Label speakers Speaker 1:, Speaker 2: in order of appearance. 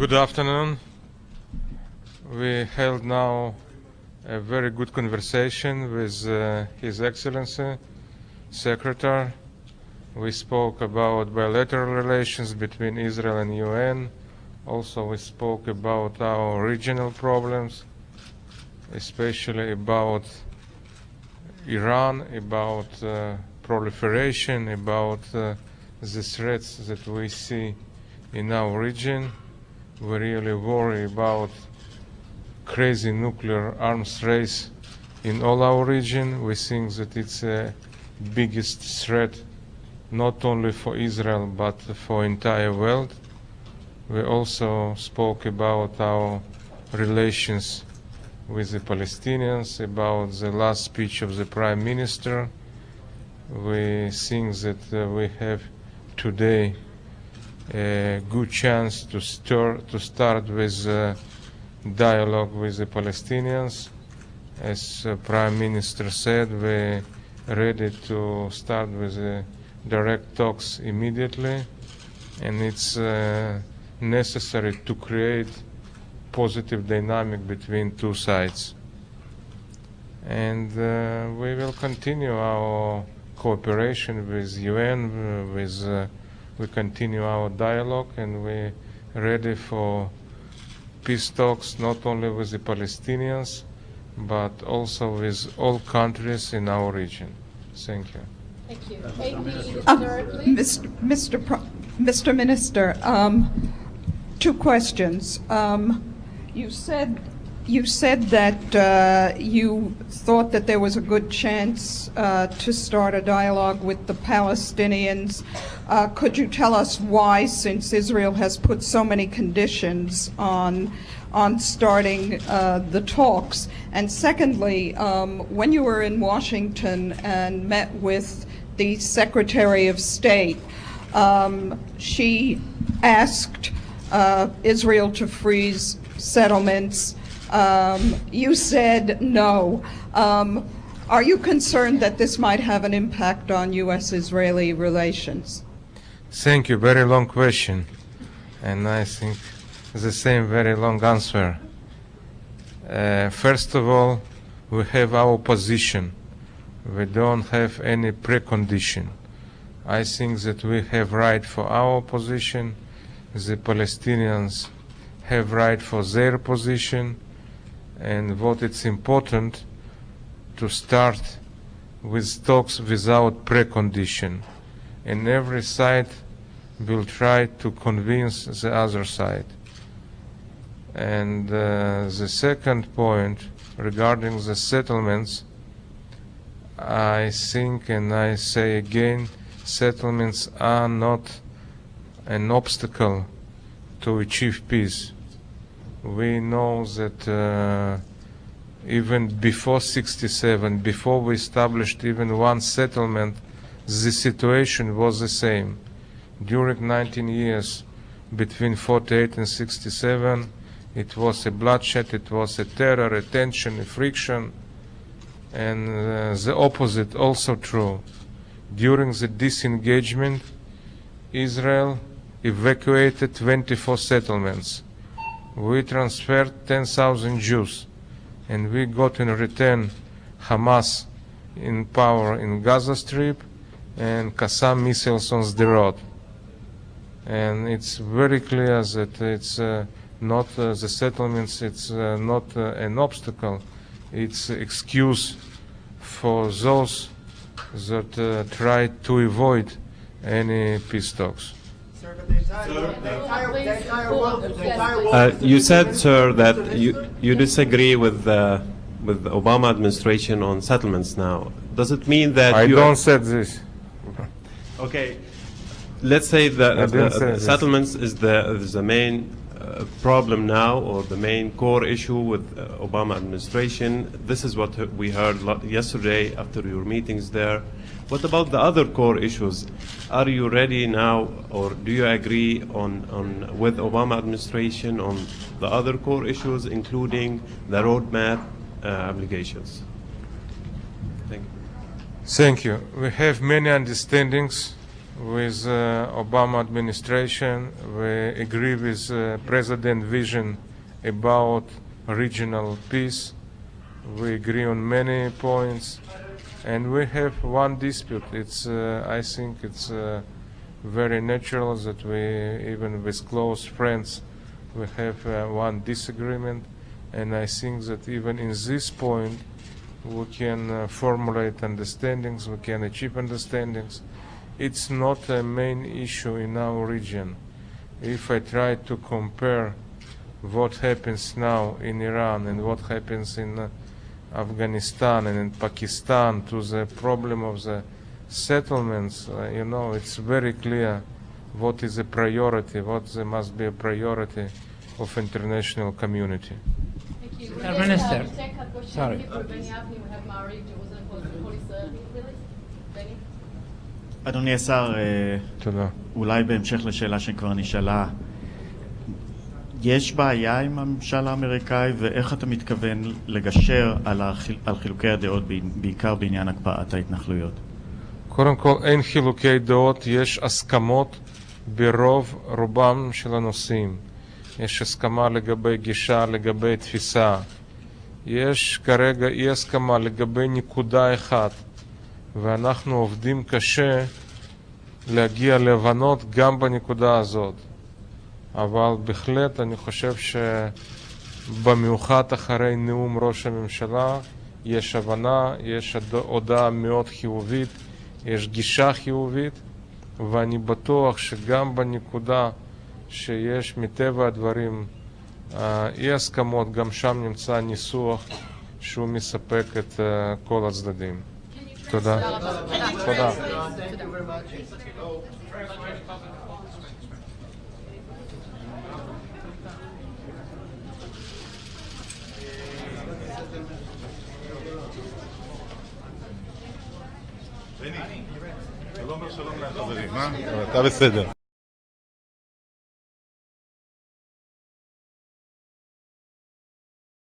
Speaker 1: Good afternoon. We held now a very good conversation with His Excellency, Secretary. We spoke about bilateral relations between Israel and UN. Also, we spoke about our regional problems, especially about Iran, about proliferation, about the threats that we see in our region. We really worry about crazy nuclear arms race in all our region. We think that it's the biggest threat not only for Israel but for entire world. We also spoke about our relations with the Palestinians, about the last speech of the Prime Minister. We think that we have today a good chance to start with dialogue with the Palestinians. As Prime Minister said, we're ready to start with direct talks immediately, and it's necessary to create positive dynamic between two sides. And we will continue our cooperation with UN, we continue our dialogue, and we're ready for peace talks not only with the Palestinians but also with all countries in our region. Thank you.
Speaker 2: Thank you.
Speaker 3: Mr. Minister, two questions. You said that you thought that there was a good chance to start a dialogue with the Palestinians. Could you tell us why, since Israel has put so many conditions on starting the talks? And secondly, when you were in Washington and met with the Secretary of State, she asked Israel to freeze settlements. You said no. Are you concerned that this might have an impact on U.S.-Israeli relations?
Speaker 1: Thank you. Very long question, and I think the same very long answer. First of all, we have our position. We don't have any precondition. I think that we have right for our position. The Palestinians have right for their position. And what it's important to start with talks without precondition. And every side will try to convince the other side. And the second point regarding the settlements, I think, and I say again, settlements are not an obstacle to achieve peace. We know that even before '67, before we established even one settlement, the situation was the same. During 19 years, between 48 and 67, it was a bloodshed, it was a terror, a tension, a friction, and the opposite also true. During the disengagement, Israel evacuated 24 settlements. We transferred 10,000 Jews, and we got in return Hamas in power in Gaza Strip and Qassam missiles on Sderot. And it's very clear that it's not the settlements, it's not an obstacle, it's an excuse for those that try to avoid any peace talks.
Speaker 4: You said, sir, that you disagree with the Obama administration on settlements now. Does it mean that
Speaker 1: I don't say this.
Speaker 4: Okay, let's say that the settlements is the main problem now, or the main core issue with Obama administration. This is what we heard yesterday after your meetings there. What about the other core issues? Are you ready now, or do you agree on with Obama administration on the other core issues, including the roadmap obligations? Thank you.
Speaker 1: Thank you. We have many understandings with Obama administration. We agree with President vision about regional peace. We agree on many points, and we have one dispute. It's I think it's very natural that we, even with close friends, we have one disagreement, and I think that even in this point we can formulate understandings, we can achieve understandings. It's not a main issue in our region. If I try to compare what happens now in Iran and what happens in Afghanistan and in Pakistan to the problem of the settlements, it's very clear what is a priority, what there must be a priority of international community.
Speaker 2: Thank you.
Speaker 5: Herr Minister, sorry.
Speaker 6: אדוני השר,
Speaker 1: תודה.
Speaker 6: אולי בהמשך לשאלה שכבר נשאלה, יש בעיה עם הממשל האמריקאי, ואיך אתה מתכוון לגשר על חילוקי הדעות, בעיקר בעניין הקפאת ההתנחלויות?
Speaker 1: קודם כל, אין חילוקי דעות, יש הסכמות ברוב רובם של הנושאים. יש הסכמה לגבי גישה, לגבי תפיסה. יש כרגע אי הסכמה לגבי נקודה אחת, ואנחנו עובדים קשה להגיע להבנות גם בנקודה הזאת. אבל בהחלט אני חושב שבמיוחד אחרי נאום ראש הממשלה יש הבנה, יש הודעה מאוד חיובית, יש גישה חיובית, ואני בטוח שגם בנקודה שיש מטבע הדברים אי הסכמות, גם שם נמצא ניסוח שהוא מספק את כל הצדדים. תודה. תודה.
Speaker 7: שלום לחברים, אתה בסדר.